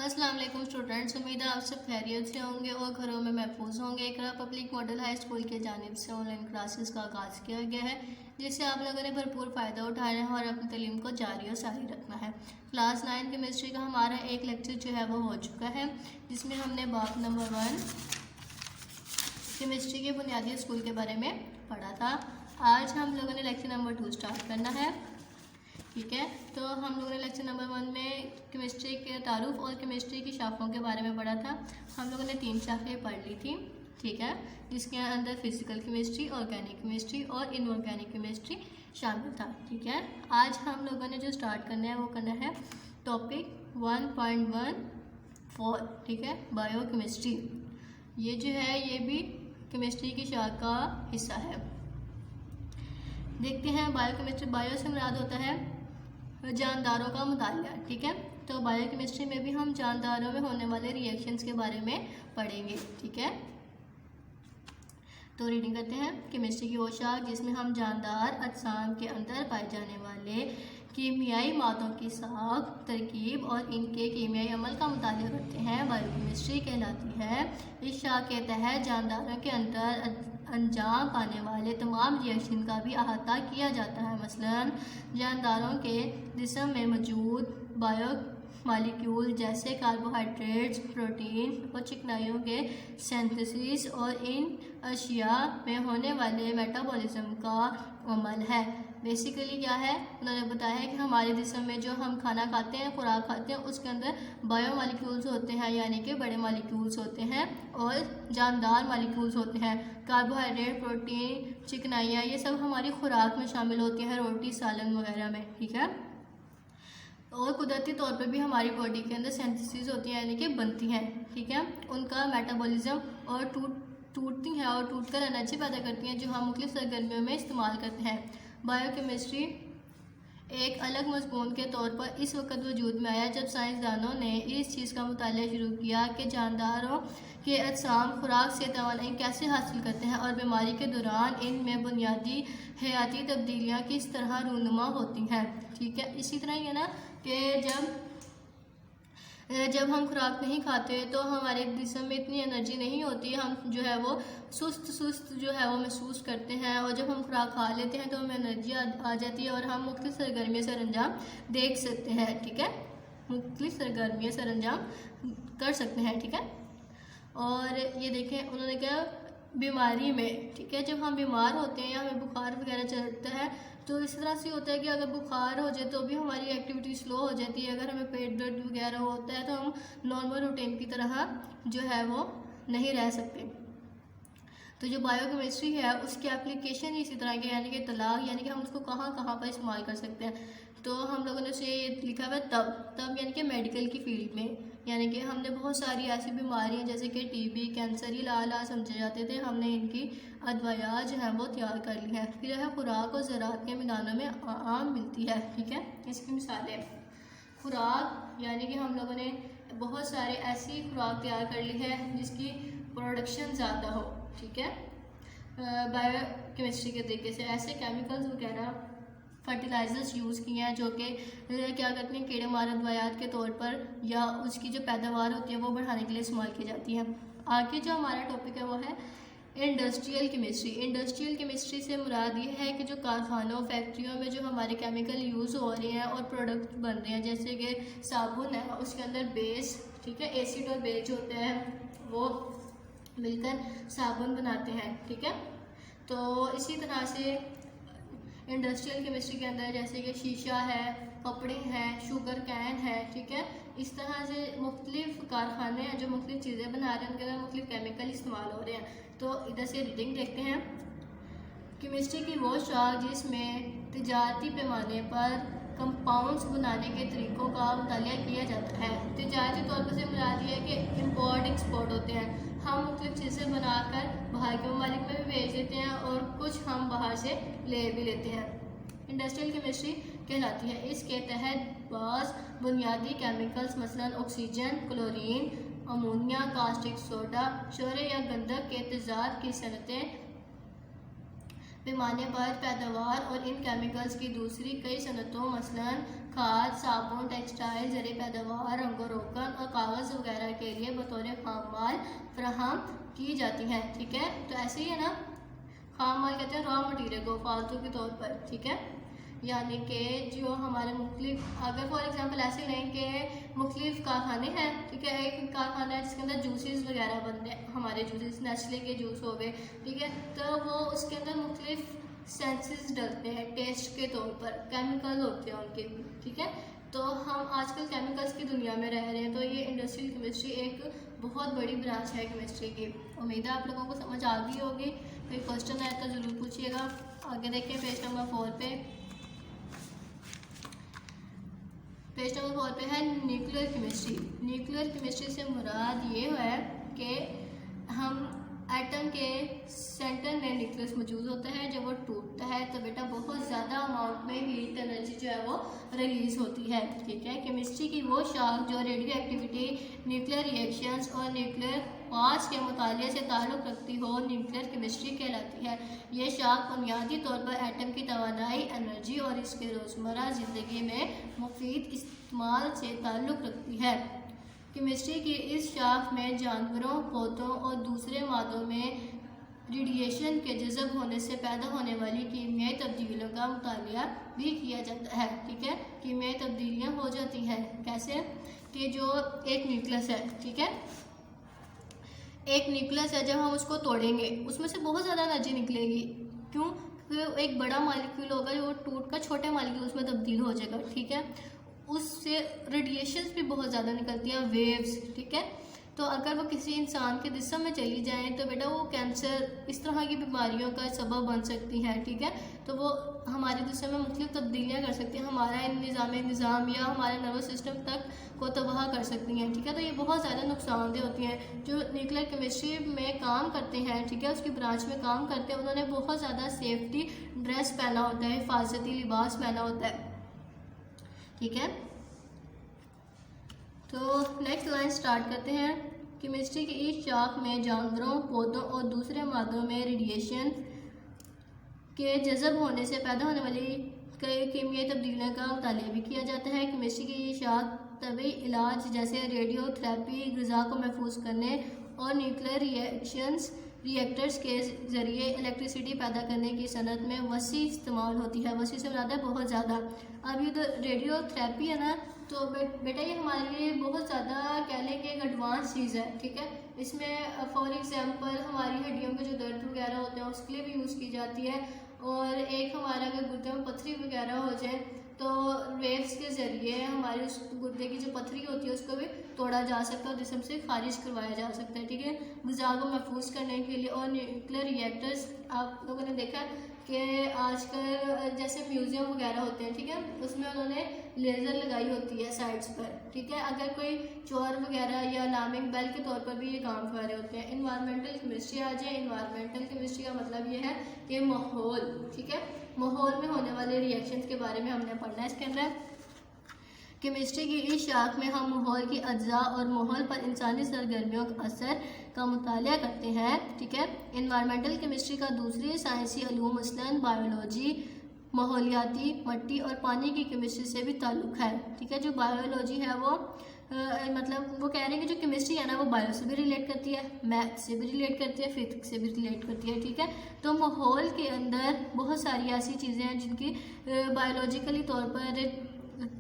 अस्सलाम वालेकुम स्टूडेंट्स, उम्मीद है आप सब खैरियत से होंगे और घरों में महफूज होंगे। इकरा पब्लिक मॉडल हाई स्कूल की जानिब से ऑनलाइन क्लासेस का आगाज़ किया गया है, जिससे आप लोगों ने भरपूर फ़ायदा उठाना है और अपनी तालीम को जारी और सारी रखना है। क्लास 9 केमिस्ट्री का हमारा एक लेक्चर जो है वो हो चुका है, जिसमें हमने बाप नंबर 1 केमिस्ट्री के बुनियादी स्कूल के बारे में पढ़ा था। आज हम लोगों ने लेक्चर नंबर 2 स्टार्ट करना है। ठीक है, तो हम लोगों ने लेक्चर नंबर 1 में केमिस्ट्री के तारुफ और केमिस्ट्री की शाखों के बारे में पढ़ा था। हम लोगों ने 3 शाखें पढ़ ली थी। ठीक है, जिसके अंदर फिजिकल केमिस्ट्री, ऑर्गेनिक केमिस्ट्री और इनऑर्गेनिक केमिस्ट्री शामिल था। ठीक है, आज हम लोगों ने जो स्टार्ट करना है वो करना है टॉपिक 1.14। ठीक है, बायो केमिस्ट्री। ये जो है ये भी केमिस्ट्री की शाख का हिस्सा है। देखते हैं बायो केमिस्ट्री। बायो से मुराद होता है जानदारों का मुतालिया। ठीक है, तो बायो केमिस्ट्री में भी हम जानदारों में होने वाले रिएक्शंस के बारे में पढ़ेंगे। ठीक है, तो रीडिंग करते हैं। केमिस्ट्री की वो शाख जिसमें हम जानदार अजसाम के अंदर पाए जाने वाले कीमियाई मादों की साख, तरकीब और इनके कीमियाई अमल का मुतालिया करते हैं, बायो केमिस्ट्री कहलाती है। इस शाख के तहत जानदारों के अंदर अंजाम पाने वाले तमाम रिएक्शन का भी अहाता किया जाता है। मसलन जानदारों के जिस्म में मौजूद बायो मॉलिक्यूल जैसे कार्बोहाइड्रेट्स, प्रोटीन और चिकनाइयों के सिंथेसिस और इन अशिया में होने वाले मेटाबॉलिज्म का अमल है। बेसिकली क्या है, उन्होंने बताया है कि हमारे जिस्म में जो हम खाना खाते हैं, खुराक खाते हैं, उसके अंदर बायो मॉलिक्यूल्स होते हैं, यानी कि बड़े मॉलिक्यूल्स होते हैं और जानदार मॉलिक्यूल्स होते हैं। कार्बोहाइड्रेट, प्रोटीन, चिकनाइयाँ, ये सब हमारी खुराक में शामिल होती हैं, रोटी, सालन वगैरह में। ठीक है, और कुदरती तौर पर भी हमारी बॉडी के अंदर सिंथेसिस होती हैं, यानी कि बनती हैं। ठीक है, उनका मेटाबॉलिज्म और टूटती हैं और टूटकर एनर्जी पैदा करती हैं, जो हम मुख्तलिफ सरगर्मियों में इस्तेमाल करते हैं। बायोकेमिस्ट्री एक अलग मज़मून के तौर पर इस वक्त वजूद में आया जब साइंसदानों ने इस चीज़ का मुतालिया शुरू किया कि जानदारों के अजसाम खुराक से तवानाई कैसे हासिल करते हैं और बीमारी के दौरान इनमें बुनियादी हयाती तब्दीलियाँ किस तरह रूनुमा होती हैं। ठीक है, इसी तरह ये ना कि जब हम खुराक नहीं खाते तो हमारे जिस्म में इतनी एनर्जी नहीं होती, हम जो है वो सुस्त जो है वो महसूस करते हैं, और जब हम खुराक खा लेते हैं तो हमें एनर्जी आ जाती है और हम मुख्तलिफ सरगर्मियों से सरंजाम देख सकते हैं। ठीक है, मुख्तलिफ सरगर्मियों से सरंजाम कर सकते हैं। ठीक है, और ये देखें उन्होंने क्या बीमारी में, ठीक है, जब हम बीमार होते हैं या हमें बुखार वगैरह चढ़ता है तो इस तरह से होता है कि अगर बुखार हो जाए तो भी हमारी एक्टिविटी स्लो हो जाती है। अगर हमें पेट दर्द वगैरह होता है तो हम नॉर्मल रूटीन की तरह जो है वो नहीं रह सकते। तो जो बायोकेमिस्ट्री है उसकी एप्लीकेशन इसी तरह की, यानी कि तलाक, यानी कि हम उसको कहाँ कहाँ पर इस्तेमाल कर सकते हैं। तो हम लोगों ने उसे लिखा हुआ है तब यानी कि मेडिकल की फील्ड में, यानी कि हमने बहुत सारी ऐसी बीमारियां जैसे कि टीबी, कैंसर, ही लाला समझे जाते थे, हमने इनकी अदवाया जो है वो तैयार कर ली है। फिर है खुराक और ज़राअत के मैदानों में आम मिलती है। ठीक है, इसकी मिसालें खुराक, यानी कि हम लोगों ने बहुत सारे ऐसी खुराक तैयार कर ली है जिसकी प्रोडक्शन ज़्यादा हो। ठीक है, बायो केमिस्ट्री के तरीके से ऐसे केमिकल्स वगैरह फर्टिलाइज़र्स यूज़ किए हैं जो कि क्या करते हैं, कीड़े मार अद्वियात के तौर पर या उसकी जो पैदावार होती है वो बढ़ाने के लिए इस्तेमाल की जाती है। आगे जो हमारा टॉपिक है वो है इंडस्ट्रियल केमिस्ट्री। इंडस्ट्रियल केमिस्ट्री से मुराद ये है कि जो कारखानों, फैक्ट्रियों में जो हमारे केमिकल यूज़ हो रहे हैं और प्रोडक्ट बन रहे हैं, जैसे कि साबुन है, उसके अंदर बेस, ठीक है, एसिड और बेस जो होते हैं वो मिलकर साबुन बनाते हैं। ठीक है, तो इसी तरह से इंडस्ट्रियल केमिस्ट्री के अंदर जैसे कि शीशा है, कपड़े हैं, शुगर कैन है, ठीक है, इस तरह से मुख्तलिफ कारखाने हैं जो मुख्तलिफ चीज़ें बना रहे हैं, उनके अंदर मुख्तलिफ केमिकल इस्तेमाल हो रहे हैं। तो इधर से रीडिंग देखते हैं। केमिस्ट्री की वो शाख जिसमें तिजारती पैमाने पर कंपाउंड्स बनाने के तरीक़ों का मुतालिया किया जाता है। तिजारती तौर पर से मुराद ये है कि इम्पोर्ट एक्सपोर्ट होते हैं, हम मुख्तलिफ चीज़ें बनाकर बाहर के ममालिक में भी भेज देते हैं और कुछ हम बाहर से ले भी लेते हैं। इंडस्ट्रियल केमिस्ट्री कहलाती है। इसके तहत बाज़ बुनियादी केमिकल्स मसलन oxygen, chlorine, ammonia, caustic soda, शोरे या गंधक के तेजाब की सनतें पैमाने पर पैदावार और इन केमिकल्स की दूसरी कई सनतों मसलन खाद, साबुन, टेक्सटाइल, ज़रिए पैदावार, रंगो रोगन और कागज़ गैसेस वगैरह के लिए बतौर खाम माल फराहम की जाती हैं। ठीक है, तो ऐसे ही है ना, खाम माल कहते हैं रॉ मटेरियल को फालतू के तौर पर। ठीक है, यानी कि जो हमारे मुख्तलिफ, अगर फॉर एग्जांपल ऐसे लें कि मुख्तलिफ कारखाने हैं, ठीक है, एक कारखाना है जिसके अंदर जूसेस वगैरह बनते हैं, हमारे जूसेस नेस्ले के जूस हो गए, ठीक है, तो वो उसके अंदर मुख्तलिफ सेंसेस डलते हैं टेस्ट के तौर पर, केमिकल होते हैं उनके, ठीक है। तो हम आजकल केमिकल्स की दुनिया में रह रहे हैं, तो ये इंडस्ट्रियल केमिस्ट्री एक बहुत बड़ी ब्रांच है केमिस्ट्री की। उम्मीद है आप लोगों को समझ आ गई होगी। कोई क्वेश्चन आए तो ज़रूर पूछिएगा। आगे देखें पेज नंबर 4 पे। पेज नंबर 4 पे है न्यूक्लियर केमिस्ट्री। न्यूक्लियर केमिस्ट्री से मुराद ये है कि हम एटम के सेंटर में न्यूक्लियस मौजूद होता है, जब वो टूटता है तो बेटा बहुत ज़्यादा अमाउंट में हीट एनर्जी जो है वो रिलीज़ होती है। ठीक है, केमिस्ट्री की वो शाख जो रेडियो एक्टिविटी, न्यूक्लियर रिएक्शंस और न्यूक्लियर पास के मुताले से ताल्लुक़ रखती हो, न्यूक्लियर केमिस्ट्री कहलाती है। ये शाख बुनियादी तौर पर एटम की तवानाई, एनर्जी और इसके रोज़मर्रा ज़िंदगी में मुफीद इस्तेमाल से ताल्लुक़ रखती है। केमिस्ट्री की इस शाख में जानवरों, पौधों और दूसरे मादों में रेडिएशन के जज़ब होने से पैदा होने वाली कीमियाई तब्दीलियों का मुतालिया भी किया जाता है। ठीक है, कीमियाई तब्दीलियाँ हो जाती हैं कैसे कि जो एक न्यूक्लियस है, ठीक है, एक न्यूक्लियस है, जब हम उसको तोड़ेंगे उसमें से बहुत ज़्यादा एनर्जी निकलेगी। क्यों? क्योंकि एक बड़ा मॉलिक्यूल होगा जो टूट कर छोटे मॉलिक्यूल्स में तब्दील हो जाएगा। ठीक है, उससे रेडिएशंस भी बहुत ज़्यादा निकलती हैं, वेव्स। ठीक है, तो अगर वो किसी इंसान के जिस्म में चली जाएं तो बेटा वो कैंसर, इस तरह की बीमारियों का सबब बन सकती हैं। ठीक है, तो वो हमारे जिस्म में मुख्तलिफ तब्दीलियाँ कर सकती हैं, हमारा निज़ाम या हमारे नर्वस सिस्टम तक को तबाह कर सकती हैं। ठीक है, तो ये बहुत ज़्यादा नुकसानदेह होती हैं। जो न्यूक्लियर केमिस्ट्री में काम करते हैं, ठीक है, उसकी ब्रांच में काम करते हैं, उन्होंने बहुत ज़्यादा सेफ्टी ड्रेस पहना होता है, हिफाजती लिबास पहना होता है। ठीक है, तो नेक्स्ट लाइन स्टार्ट करते हैं। केमिस्ट्री की इस शाख में जानवरों, पौधों और दूसरे मादों में रेडिएशन के जज़ब होने से पैदा होने वाली कई कीमियाई तब्दीलियों का मुतालिया भी किया जाता है। केमिस्ट्री की ये शाख तबी इलाज जैसे रेडियोथेरेपी, ग़िज़ा को महफूज करने और न्यूक्लियर रिएक्टर्स के ज़रिए इलेक्ट्रिसिटी पैदा करने की सनत में वसी इस्तेमाल होती है। वसी से मुराद है बहुत ज़्यादा। अब ये तो रेडियोथेरेपी है ना, तो बेटा ये हमारे लिए बहुत ज़्यादा कह लें कि एक एडवांस चीज़ है। ठीक है, इसमें फॉर एग्ज़ाम्पल हमारी हड्डियों के जो दर्द वगैरह होते हैं उसके लिए भी यूज़ की जाती है, और एक हमारा अगर गुर्दे में पथरी वगैरह हो जाए तो वेव्स के ज़रिए हमारे उस गुर्दे की जो पथरी होती है उसको भी तोड़ा जा सकता है और जिस्म से खारिज करवाया जा सकता है। ठीक है, ग़िज़ा को महफूज करने के लिए। और न्यूक्लियर रिएक्टर्स आप लोगों ने देखा कि आजकल जैसे म्यूज़ियम वगैरह होते हैं, ठीक है, उसमें उन्होंने लेज़र लगाई होती है साइड्स पर। ठीक है, अगर कोई चोर वगैरह या अलार्मिंग बेल के तौर पर भी ये काम कर रहे होते हैं। इन्वायरमेंटल केमिस्ट्री आ जाए। इन्वायरमेंटल केमिस्ट्री का मतलब ये है कि माहौल, ठीक है, माहौल में होने वाले रिएक्शंस के बारे में हमने पढ़ना है इसके अंदर। केमिस्ट्री की इस शाख में हम माहौल की अज्जा और माहौल पर इंसानी सरगर्मियों के असर का मुतालिया करते हैं। ठीक है, इन्वायरमेंटल केमिस्ट्री का दूसरी साइंसी अलूम मसलन बायोलॉजी, माहौलियाती, मिट्टी और पानी की केमिस्ट्री से भी ताल्लुक़ है। ठीक है, जो बायोलॉजी है वो मतलब वो कह रहे हैं कि जो केमिस्ट्री है ना वो बायो से भी रिलेट करती है, मैथ से भी रिलेट करती है, फिजिक्स से भी रिलेट करती है। ठीक है, तो माहौल के अंदर बहुत सारी ऐसी चीज़ें हैं जिनकी बायोलॉजिकली तौर पर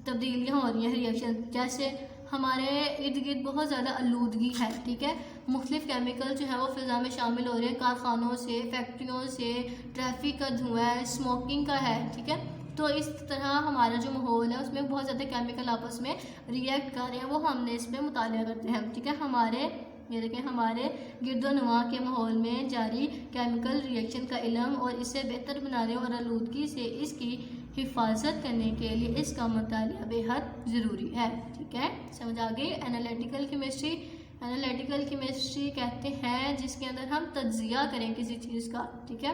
तब्दीलियाँ हो रही हैं, रिएक्शन, जैसे हमारे इर्द गिर्द बहुत ज़्यादा आलूदगी है। ठीक है, मुख्तलिफ केमिकल जो है वो फ़िज़ा में शामिल हो रहे हैं, कारखानों से, फैक्ट्रियों से, ट्रैफिक का धुआं है, स्मोकिंग का है। ठीक है, तो इस तरह हमारा जो माहौल है उसमें बहुत ज़्यादा केमिकल आपस में रिएक्ट कर रहे हैं, वो हमने इस पर मुतालिया करते हैं। ठीक है, हमारे ये देखें, हमारे गिरदोनवा के माहौल में जारी केमिकल रिएक्शन का इल्म और इसे बेहतर बनाने और आलूदगी से इसकी हिफाजत करने के लिए इसका मुतालिया बेहद ज़रूरी है। ठीक है, समझ आ गई। एनालिटिकल केमिस्ट्री, एनालिटिकल केमिस्ट्री कहते हैं जिसके अंदर हम तज्जिया करें किसी चीज़ का। ठीक है,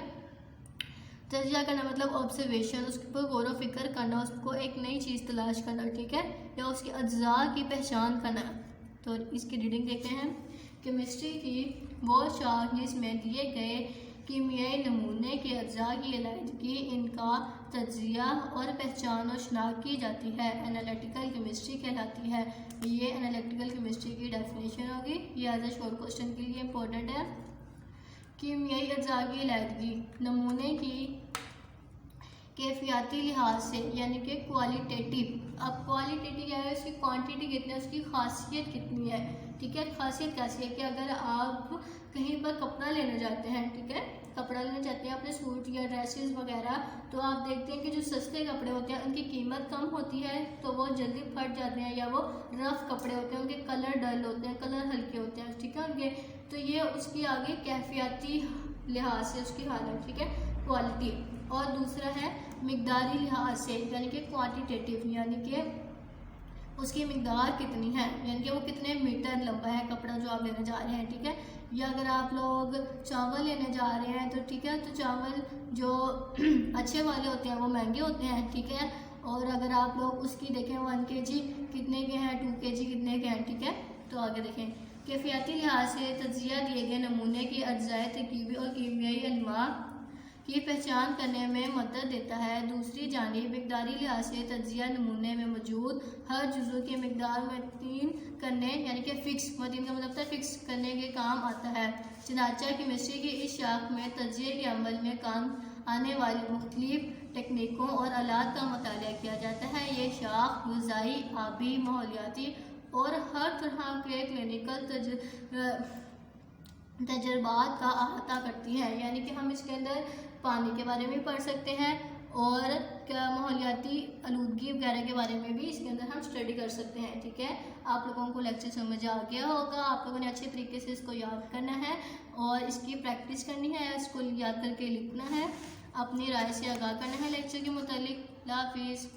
तज्जिया करना मतलब ऑब्जर्वेशन, उसके ऊपर गौर व फिक्र करना, उसको एक नई चीज़ तलाश करना। ठीक है, या उसके अज्जा की पहचान करना। तो इसकी रीडिंग देखते हैं। केमिस्ट्री की वो शाख जिसमें दिए गए कीमियाई नमूने के अज्जा की अलाइदगी, इनका तज्जिया और पहचान और शनाख्त की जाती है, एनालिटिकल केमिस्ट्री कहलाती है। ये एनालिटिकल केमिस्ट्री की डेफिनेशन होगी, ये एज ए शॉर्ट क्वेश्चन के लिए इम्पोर्टेंट है। कीमियाई अज्जा की अलहदगी, नमूने की कैफियाती लिहाज से यानी कि क्वालिटेटिव। अब क्वालिटेटिव क्या है, उसकी क्वांटिटी कितनी है, उसकी खासियत कितनी है, ठीक है। खासियत कैसी है कि अगर आप कहीं पर कपड़ा लेने जाते हैं, ठीक है, कपड़ा लेने जाते हैं अपने सूट या ड्रेसेस वगैरह, तो आप देखते हैं कि जो सस्ते कपड़े होते हैं उनकी कीमत कम होती है, तो वो जल्दी फट जाते हैं, या वो रफ कपड़े होते हैं उनके कलर डल होते हैं, कलर हल्के होते हैं, ठीक है उनके। तो ये उसकी आगे कैफियती लिहाज से उसकी हालत, ठीक है, क्वालिटी। और दूसरा है मिकदारी लिहाज से यानी कि क्वांटिटेटिव, यानी कि उसकी मिकदार कितनी है, यानी कि वो कितने मीटर लंबा है कपड़ा जो आप लेने जा रहे हैं, ठीक है। या अगर आप लोग चावल लेने जा रहे हैं तो ठीक है, तो चावल जो अच्छे वाले होते हैं वो महंगे होते हैं, ठीक है। और अगर आप लोग उसकी देखें 1 kg कितने के हैं, 2 kg कितने के हैं, ठीक है। तो आगे देखें, कैफियती लिहाज से तज्जिया दिए गए नमूने की अज्जाए तरकीबी और कीमियाई अनवा की पहचान करने में मदद देता है। दूसरी जानिब मिकदारी लिहाज से तज्जिया नमूने में मौजूद हर जुज़ू की मिकदार मतीन करने यानी कि फिक्स, मतीन का मतलब था फिक्स करने के काम आता है। चनाचा केमिस्ट्री की इस शाख में तज्जिए के अमल में काम आने वाली मुख्तलिफ टेक्निकों और आलात का मुताला किया जाता है। ये शाख ग़िज़ाई, आबी, माहौलियाती और हर तरह के क्लिनिकल तजर्बात का अहाता करती हैं, यानी कि हम इसके अंदर पानी के बारे में पढ़ सकते हैं और क्या माहौलियाती आलूदगी वगैरह के बारे में भी इसके अंदर हम स्टडी कर सकते हैं, ठीक है। आप लोगों को लेक्चर समझ आ गया होगा, आप लोगों ने अच्छे तरीके से इसको याद करना है और इसकी प्रैक्टिस करनी है, इसको याद करके लिखना है, अपनी राय से आगाह करना है लेक्चर के मुतालिक। अल्लाह हाफिज़।